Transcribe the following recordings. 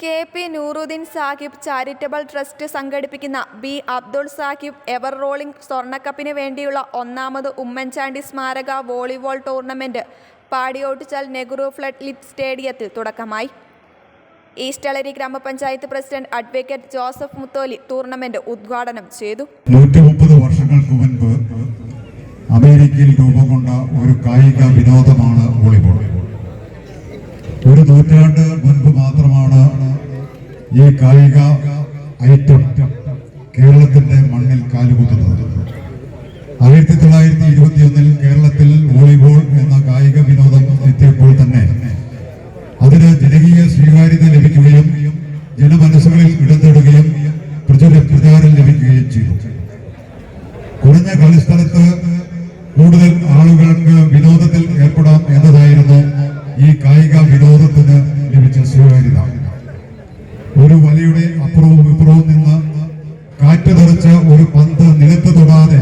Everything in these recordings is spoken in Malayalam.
KP Nooruddeen Sahib charitable trust സംഘടിപ്പിക്കുന്ന B Abdul Sahib ever rolling സ്വർണ്ണക്കപ്പിന് വേണ്ടിയുള്ള ഒന്നാമത് ഉമ്മൻചാണ്ടി സ്മാരക volleyball tournament Padiyottuchal Nehru flood lit സ്റ്റേഡിയത്തിൽ തുടക്കമായി. ഈസ്റ്റ് എളരി ഗ്രാമപഞ്ചായത്ത് president advocate Joseph Mutholi tournament ഉദ്ഘാടനം ചെയ്തു. 130 വർഷങ്ങൾക്ക് മുൻപ് അമേരിക്കയിൽ രൂപം കൊണ്ട ഒരു കായിക വിനോദമാണ് വോളിബോൾ. ഒരു നൂറ്റാണ്ട് മുൻപ് മാത്രമാണ് ഈ കായിക ഐറ്റം കേരളത്തിന്റെ മണ്ണിൽ കാലുകുത്തുന്നത്. 1921 കേരളത്തിൽ വോളിബോൾ എന്ന കായിക വിനോദം എത്തിയപ്പോൾ തന്നെ അതിന് ജനകീയ സ്വീകാര്യത ലഭിക്കുകയും ജനമനസ്സുകളിൽ ഇടം നേടുകയും പ്രചാരം ലഭിക്കുകയും ചെയ്തു. കുറഞ്ഞ കളിസ്ഥലത്ത് കൂടുതൽ ആളുകൾക്ക് വിനോദത്തിൽ ഏർപ്പെടാം എന്നതായിരുന്നു ഈ കായിക വിനോദത്തിന് ലഭിച്ച സ്വീകാര്യത. ഒരു വലയുടെ അപ്പുറവും ഇപ്പുറവും നിന്ന് കാറ്റ് തെറിച്ച ഒരു പന്ത് നിലത്ത് തൊടാതെ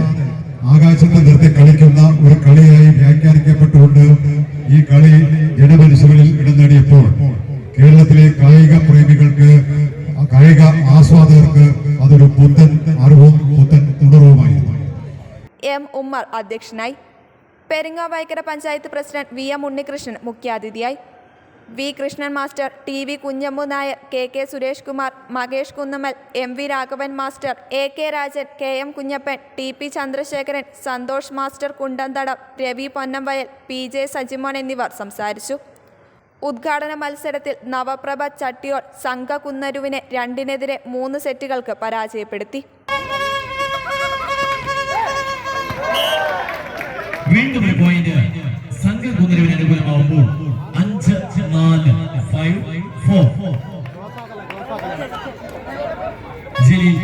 ആകാശത്ത് നിർത്തി കളിക്കുന്ന ഒരു കളിയായി വ്യാഖ്യാനിക്കപ്പെട്ടുകൊണ്ട് ഈ കളി ജനമനസ്സുകളിൽ ഇടം നേടിയപ്പോൾ കേരളത്തിലെ കായിക പ്രേമികൾക്ക്, കായിക ആസ്വാദകർക്ക് അതൊരു പുത്തൻ അറിവും പുത്തൻ ഉണർവുമായിരുന്നു. എം ഉമ്മർ അധ്യക്ഷനായി. പെരിങ്ങാവൈക്കര പഞ്ചായത്ത് പ്രസിഡന്റ് VM ഉണ്ണികൃഷ്ണൻ മുഖ്യാതിഥിയായി. V Krishnan master, TV Kunhammu Nair, KK Suresh Kumar, Makesh Kunnammal, MV Raghavan master, AK Rajan, KM Kunhappan, TP Chandrasekharan, Santhosh master Kundanthadam, Ravi Ponnamvayal, PJ Sajimon എന്നിവർ സംസാരിച്ചു. ഉദ്ഘാടന മത്സരത്തിൽ നവപ്രഭ ചട്ടിയോൾ സംഘ കുന്നരുവിനെ 2-നെതിരെ 3 സെറ്റുകൾക്ക് പരാജയപ്പെടുത്തി. സംഘകുന്നരുവിന് അനുകൂലമാവുമ്പോൾ 5-4 5-4 ജലീൽ